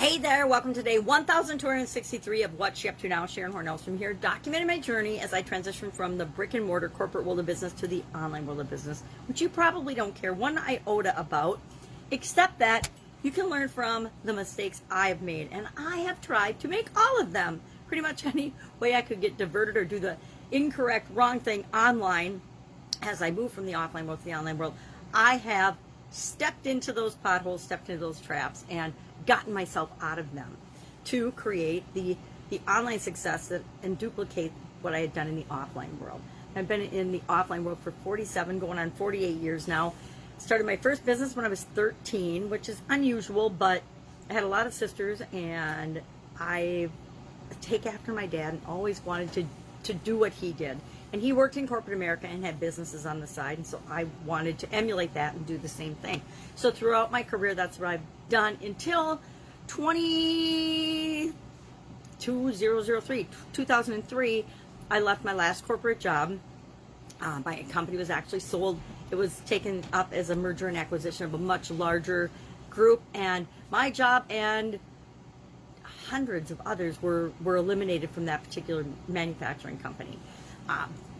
Hey there, welcome to day 1263 of What's She Up To Now. Sharon Horne-Ellstrom here, documenting my journey as I transition from the brick and mortar corporate world of business to the online world of business, which you probably don't care one iota about, except that you can learn from the mistakes I've made, and I have tried to make all of them. Pretty much any way I could get diverted or do the incorrect, wrong thing online as I move from the offline world to the online world, I have stepped into those potholes, stepped into those traps, and gotten myself out of them to create the online success that and duplicate what I had done in the offline world. I've been in the offline world for 47, going on 48 years now. Started my first business when I was 13, which is unusual, but I had a lot of sisters, and I take after my dad and always wanted to do what he did. And he worked in corporate America and had businesses on the side, and so I wanted to emulate that and do the same thing. So throughout my career, that's what I've done until 2003. I left my last corporate job. My company was actually sold. It was taken up as a merger and acquisition of a much larger group, and my job and hundreds of others were eliminated from that particular manufacturing company.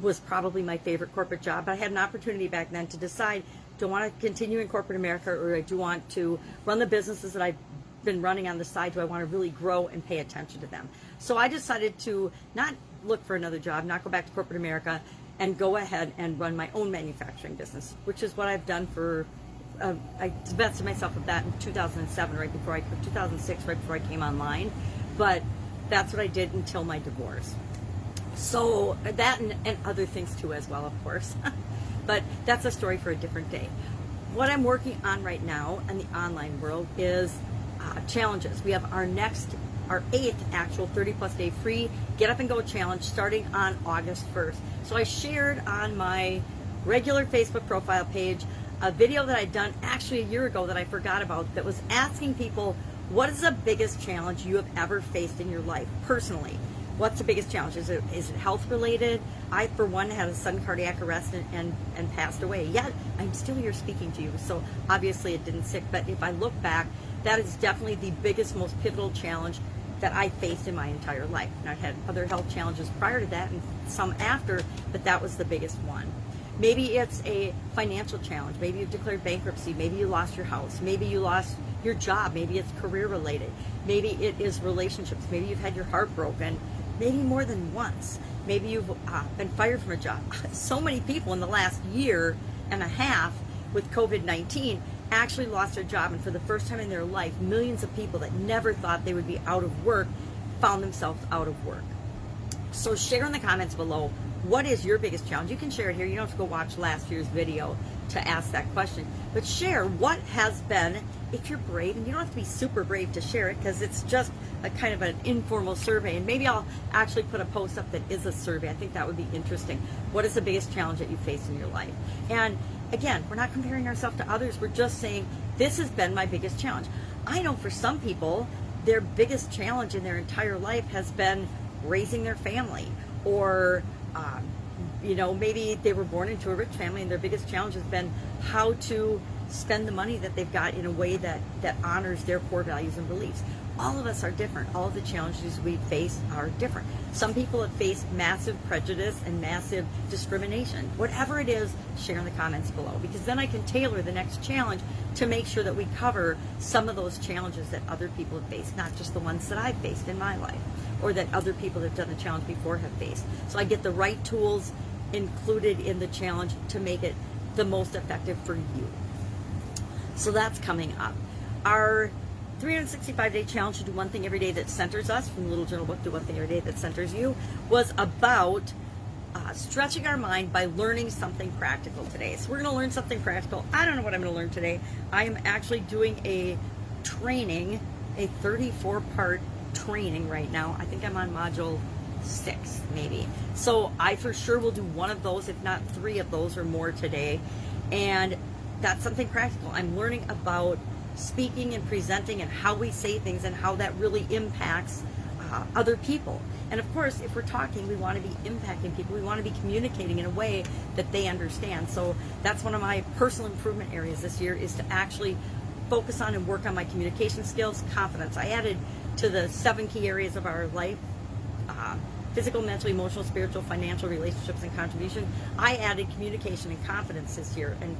Was probably my favorite corporate job, but I had an opportunity back then to decide, do I want to continue in corporate America, or do I want to run the businesses that I've been running on the side? Do I want to really grow and pay attention to them? So I decided to not look for another job, not go back to corporate America, and go ahead and run my own manufacturing business, which is what I've done for, I divested myself of that in 2007, 2006, right before I came online. But that's what I did until my divorce. So that and other things too as well, of course. But that's a story for a different day. What I'm working on right now in the online world is challenges. We have our 8th actual 30-plus day free Get Up and Go challenge starting on August 1st. So I shared on my regular Facebook profile page a video that I'd done actually a year ago that I forgot about, that was asking people, what is the biggest challenge you have ever faced in your life personally? What's the biggest challenge? Is it health related? I, for one, had a sudden cardiac arrest and passed away. Yet I'm still here speaking to you, so obviously it didn't stick. But if I look back, that is definitely the biggest, most pivotal challenge that I faced in my entire life. And I've had other health challenges prior to that and some after, but that was the biggest one. Maybe it's a financial challenge. Maybe you've declared bankruptcy. Maybe you lost your house. Maybe you lost your job. Maybe it's career related. Maybe it is relationships. Maybe you've had your heart broken. Maybe more than once. Maybe you've been fired from a job. So many people in the last year and a half with COVID-19 actually lost their job, and for the first time in their life, millions of people that never thought they would be out of work found themselves out of work. So share in the comments below, what is your biggest challenge? You can share it here. You don't have to go watch last year's video to ask that question, but share what has been, if you're brave, and you don't have to be super brave to share it because it's just a kind of an informal survey, and maybe I'll actually put a post up that is a survey. I think that would be interesting. What is the biggest challenge that you face in your life? And again, we're not comparing ourselves to others. We're just saying, this has been my biggest challenge. I know for some people, their biggest challenge in their entire life has been raising their family, or maybe they were born into a rich family and their biggest challenge has been how to spend the money that they've got in a way that honors their core values and beliefs. All of us are different. All of the challenges we face are different. Some people have faced massive prejudice and massive discrimination. Whatever it is, share in the comments below, because then I can tailor the next challenge to make sure that we cover some of those challenges that other people have faced, not just the ones that I've faced in my life, or that other people that have done the challenge before have faced. So I get the right tools included in the challenge to make it the most effective for you. So that's coming up. Our 365-day challenge to do one thing every day that centers us, from the Little Journal book, Do One Thing Every Day That Centers You, was about stretching our mind by learning something practical today. So we're going to learn something practical. I don't know what I'm going to learn today. I am actually doing a training, a 34-part training right now. I think I'm on module 6, maybe. So I for sure will do one of those, if not 3 of those or more today. And that's something practical. I'm learning about speaking and presenting and how we say things and how that really impacts other people. And of course, if we're talking, we want to be impacting people. We want to be communicating in a way that they understand. So that's one of my personal improvement areas this year, is to actually focus on and work on my communication skills. Confidence. I added to the 7 key areas of our life: physical, mental, emotional, spiritual, financial, relationships, and contribution. I added communication and confidence this year, and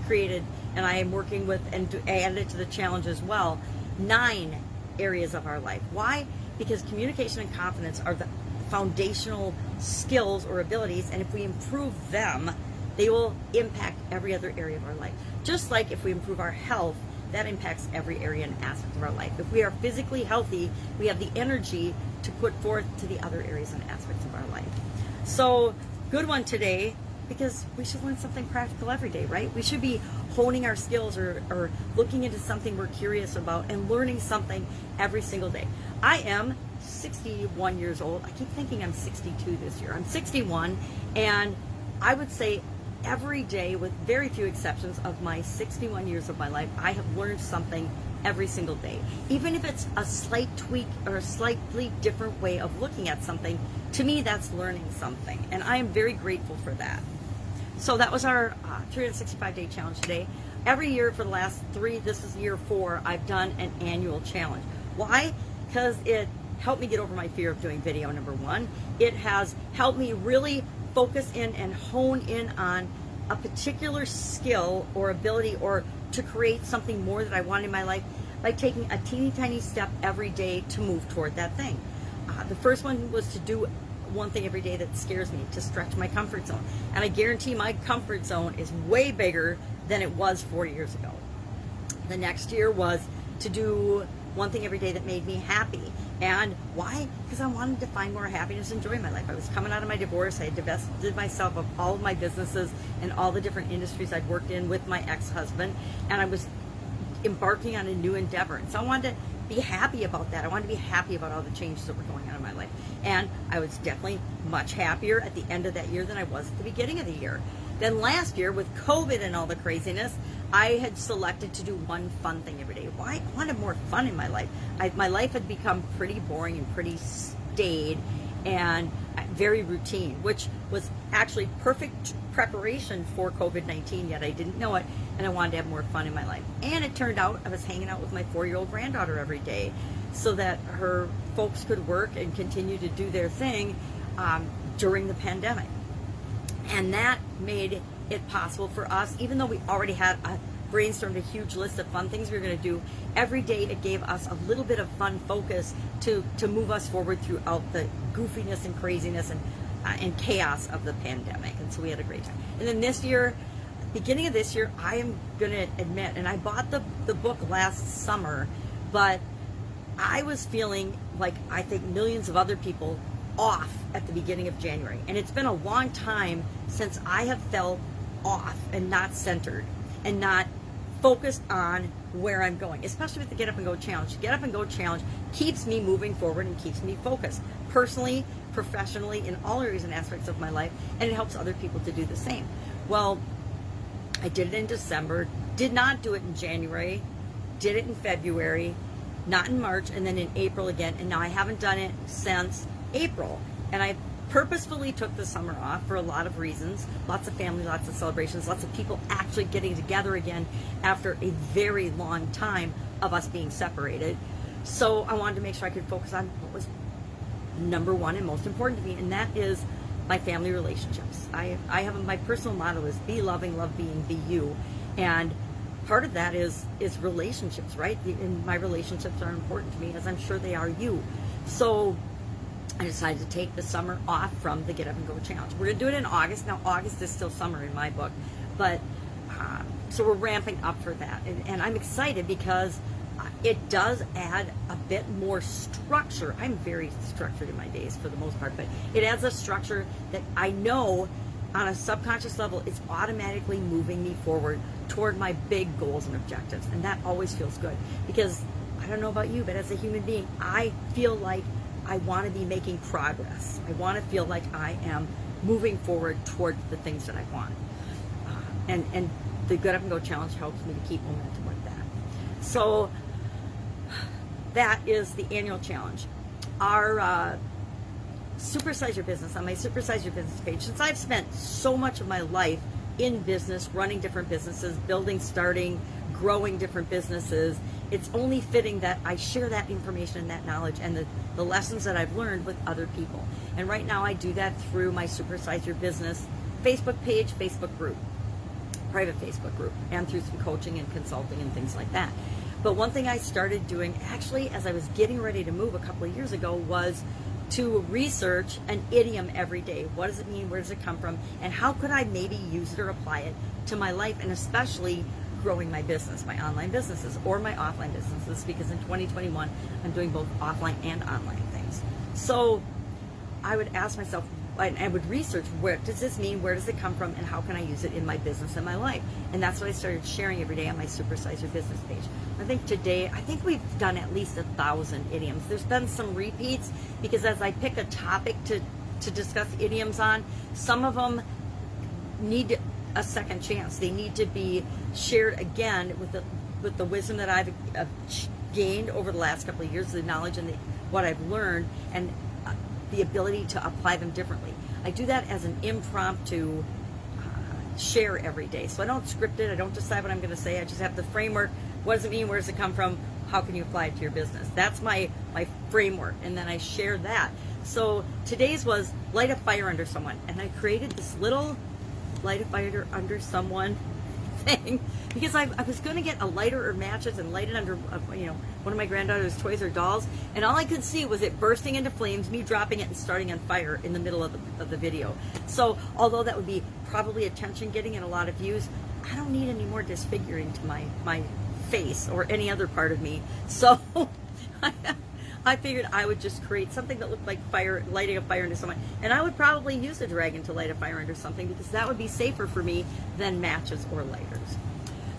created, and I am working with, and added it to the challenge as well, 9 areas of our life. Why? Because communication and confidence are the foundational skills or abilities, and if we improve them, they will impact every other area of our life. Just like if we improve our health, that impacts every area and aspect of our life. If we are physically healthy, we have the energy to put forth to the other areas and aspects of our life. So, good one today, because we should learn something practical every day, right? We should be honing our skills or looking into something we're curious about and learning something every single day. I am 61 years old. I keep thinking I'm 62 this year. I'm 61, and I would say every day, with very few exceptions, of my 61 years of my life, I have learned something every single day. Even if it's a slight tweak or a slightly different way of looking at something, to me that's learning something, and I am very grateful for that. So that was our 365-day challenge today. Every year for the last 3, this is year 4, I've done an annual challenge. Why? Because it helped me get over my fear of doing video, number 1. It has helped me really focus in and hone in on a particular skill or ability, or to create something more that I want in my life, by taking a teeny tiny step every day to move toward that thing. The first one was to do one thing every day that scares me, to stretch my comfort zone. And I guarantee my comfort zone is way bigger than it was 4 years ago. The next year was to do one thing every day that made me happy. And why? Because I wanted to find more happiness and joy in my life. I was coming out of my divorce. I had divested myself of all of my businesses and all the different industries I'd worked in with my ex-husband, and I was embarking on a new endeavor. And so I wanted to be happy about that. I wanted to be happy about all the changes that were going on in my life. And I was definitely much happier at the end of that year than I was at the beginning of the year. Then last year, with COVID and all the craziness, I had selected to do one fun thing every day. Why? I wanted more fun in my life. My life had become pretty boring and pretty staid and very routine, which was actually perfect preparation for COVID-19, yet I didn't know it, and I wanted to have more fun in my life. And it turned out I was hanging out with my 4-year-old granddaughter every day so that her folks could work and continue to do their thing during the pandemic. And that made it possible for us, even though we already had brainstormed a huge list of fun things we were going to do, every day it gave us a little bit of fun focus to move us forward throughout the goofiness and craziness and chaos of the pandemic. And so we had a great time. And then this year, beginning of this year, I am going to admit, and I bought the book last summer, but I was feeling like I think millions of other people off at the beginning of January. And it's been a long time since I have felt off and not centered and not focused on where I'm going, especially with the Get Up and Go Challenge. Get Up and Go Challenge keeps me moving forward and keeps me focused, personally, professionally, in all areas and aspects of my life, and it helps other people to do the same. Well, I did it in December, did not do it in January, did it in February, not in March, and then in April again, and now I haven't done it since April. And I purposefully took the summer off for a lot of reasons. Lots of family, lots of celebrations, lots of people actually getting together again after a very long time of us being separated. So I wanted to make sure I could focus on what was number one and most important to me, and that is my family relationships. I have my personal motto is be loving, love being, be you. And part of that is relationships, right? And my relationships are important to me, as I'm sure they are you. So I decided to take the summer off from the Get Up and Go Challenge. We're going to do it in August. Now, August is still summer in my book, but so we're ramping up for that. And I'm excited because it does add a bit more structure. I'm very structured in my days for the most part, but it adds a structure that I know on a subconscious level is automatically moving me forward toward my big goals and objectives. And that always feels good because I don't know about you, but as a human being, I feel like I want to be making progress. I want to feel like I am moving forward toward the things that I want. And the Get Up and Go Challenge helps me to keep momentum like that. So that is the annual challenge. Our Supersize Your Business, on my Supersize Your Business page, since I've spent so much of my life in business, running different businesses, building, starting, growing different businesses, it's only fitting that I share that information and that knowledge and the lessons that I've learned with other people. And right now I do that through my Supersize Your Business Facebook page, Facebook group, private Facebook group, and through some coaching and consulting and things like that. But one thing I started doing actually as I was getting ready to move a couple of years ago was to research an idiom every day. What does it mean? Where does it come from? And how could I maybe use it or apply it to my life, and especially growing my business, my online businesses or my offline businesses, because in 2021 I'm doing both offline and online things. So I would ask myself, and I would research, what does this mean, where does it come from, and how can I use it in my business and my life? And that's what I started sharing every day on my Supersize Your Business page. I think we've done at least 1,000 idioms. There's been some repeats, because as I pick a topic to discuss idioms on, some of them need a second chance. They need to be shared again with the wisdom that I've gained over the last couple of years, the knowledge and what I've learned, and the ability to apply them differently. I do that as an impromptu share every day. So I don't script it. I don't decide what I'm going to say. I just have the framework. What does it mean? Where does it come from? How can you apply it to your business? That's my framework. And then I share that. So today's was light a fire under someone. And I created this little light a fire under someone thing, because I was going to get a lighter or matches and light it under one of my granddaughter's toys or dolls, and all I could see was it bursting into flames, me dropping it and starting on fire in the middle of the video. So although that would be probably attention getting and a lot of views, I don't need any more disfiguring to my face or any other part of me. So I figured I would just create something that looked like fire, lighting a fire under someone. And I would probably use a dragon to light a fire under something, because that would be safer for me than matches or lighters.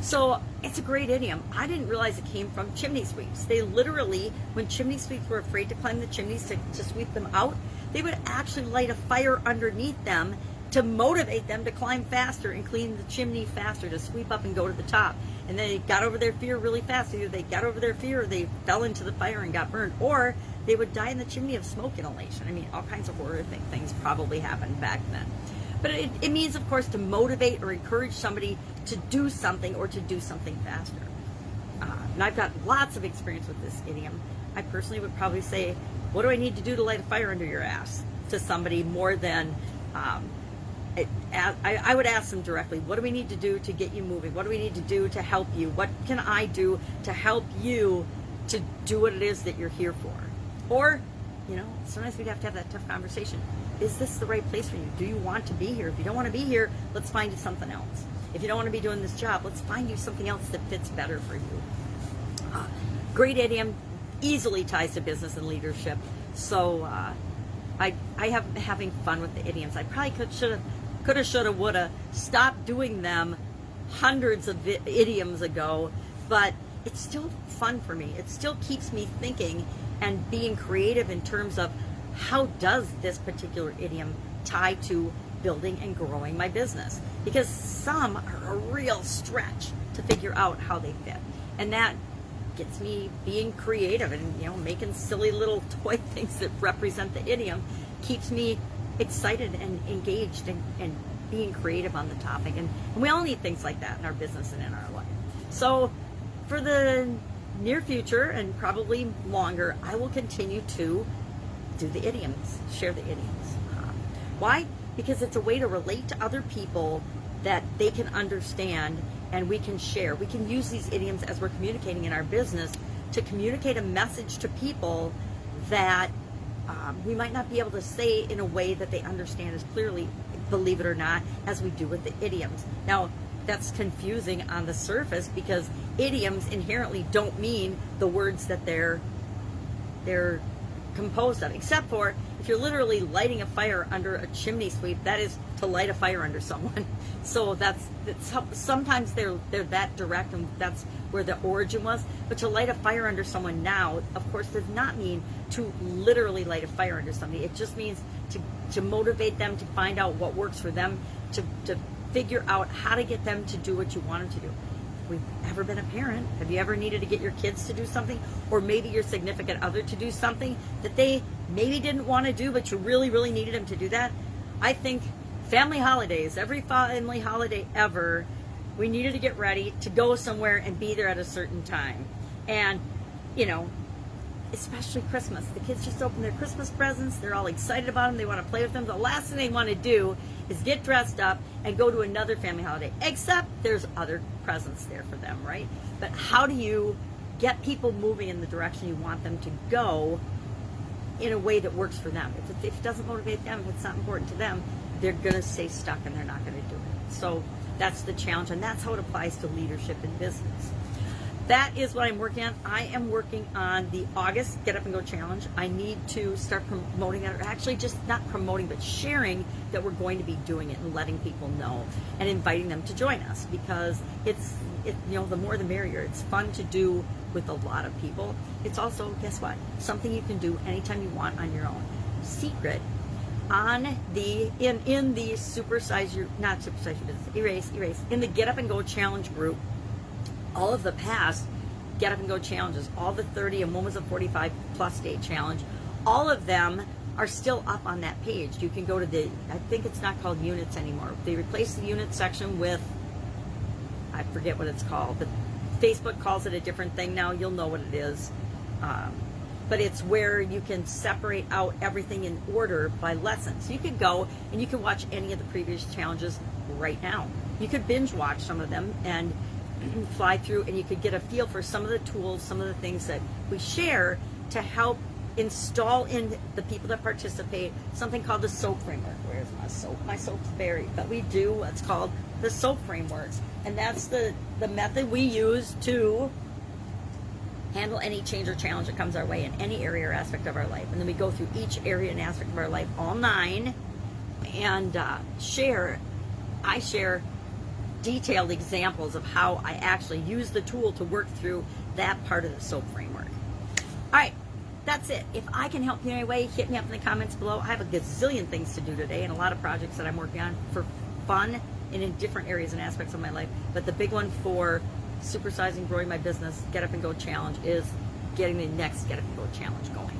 So it's a great idiom. I didn't realize it came from chimney sweeps. They literally, when chimney sweeps were afraid to climb the chimneys to sweep them out, they would actually light a fire underneath them to motivate them to climb faster and clean the chimney faster, to sweep up and go to the top. And they got over their fear really fast. Either they got over their fear or they fell into the fire and got burned, or they would die in the chimney of smoke inhalation. I mean, all kinds of horrific things probably happened back then. But it means, of course, to motivate or encourage somebody to do something or to do something faster. And I've got lots of experience with this idiom. I personally would probably say, what do I need to do to light a fire under your ass, to somebody, more than I would ask them directly, what do we need to do to get you moving? What do we need to do to help you? What can I do to help you to do what it is that you're here for? Or, sometimes we'd have to have that tough conversation. Is this the right place for you? Do you want to be here? If you don't want to be here, let's find you something else. If you don't want to be doing this job, let's find you something else that fits better for you. Great idiom, easily ties to business and leadership. So I have having fun with the idioms. I probably coulda, shoulda, woulda stopped doing them hundreds of idioms ago, but it's still fun for me. It still keeps me thinking and being creative in terms of, how does this particular idiom tie to building and growing my business? Because some are a real stretch to figure out how they fit. And that gets me being creative and, making silly little toy things that represent the idiom, keeps me excited and engaged and being creative on the topic. And we all need things like that in our business and in our life. So for the near future, and probably longer, I will continue to do the idioms, share the idioms. Why? Because it's a way to relate to other people that they can understand, and we can share. We can use these idioms as we're communicating in our business to communicate a message to people that we might not be able to say in a way that they understand as clearly, believe it or not, as we do with the idioms. Now, that's confusing on the surface, because idioms inherently don't mean the words that they're composed of, except for if you're literally lighting a fire under a chimney sweep, that is to light a fire under someone. So that's sometimes they're that direct, and that's where the origin was. But to light a fire under someone now, of course, does not mean to literally light a fire under somebody. It just means to motivate them, to find out what works for them, to figure out how to get them to do what you want them to do. If we've ever been a parent, have you ever needed to get your kids to do something, or maybe your significant other to do something that they maybe didn't want to do, but you really, really needed them to do that? I think family holidays, every family holiday ever, we needed to get ready to go somewhere and be there at a certain time. And, you know, especially Christmas. The kids just open their Christmas presents. They're all excited about them. They want to play with them. The last thing they want to do is get dressed up and go to another family holiday, except there's other presents there for them, right? But how do you get people moving in the direction you want them to go in a way that works for them? If it doesn't motivate them, if it's not important to them, they're going to stay stuck and they're not going to do it. So that's the challenge, and that's how it applies to leadership in business. That is what I'm working on. I am working on the August Get Up and Go Challenge. I need to start promoting that, or actually just not promoting, but sharing that we're going to be doing it and letting people know and inviting them to join us, because you know, the more the merrier. It's fun to do with a lot of people. It's also, guess what? Something you can do anytime you want on your own. Secret on the in the supersize your business, erase in the Get Up and Go Challenge group. All of the past Get Up and Go challenges, all the 30 and one was a 45 plus day challenge, all of them are still up on that page. You can go to I think it's not called units anymore. They replaced the unit section with, I forget what it's called, but Facebook calls it a different thing now. You'll know what it is. But it's where you can separate out everything in order by lessons. You could go and you can watch any of the previous challenges right now. You could binge watch some of them and fly through, and you could get a feel for some of the tools, some of the things that we share to help install in the people that participate something called the SOAP framework. Where's my soap? My soap's buried. But we do what's called the SOAP frameworks, and that's the method we use to handle any change or challenge that comes our way in any area or aspect of our life. And then we go through each area and aspect of our life, all 9, and I share detailed examples of how I actually use the tool to work through that part of the SOAP framework. All right, that's it. If I can help you in any way, hit me up in the comments below. I have a gazillion things to do today and a lot of projects that I'm working on for fun and in different areas and aspects of my life. But the big one for supersizing, growing my business, Get Up and Go Challenge, is getting the next Get Up and Go Challenge going.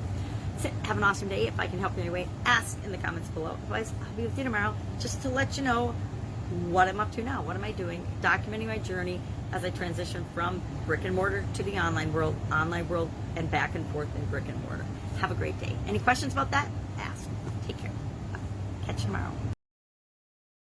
That's it. Have an awesome day. If I can help you in any way, ask in the comments below. Otherwise, I'll be with you tomorrow just to let you know what I'm up to now. What am I doing? Documenting my journey as I transition from brick and mortar to the online world, and back and forth in brick and mortar. Have a great day. Any questions about that? Ask. Take care. Bye. Catch you tomorrow.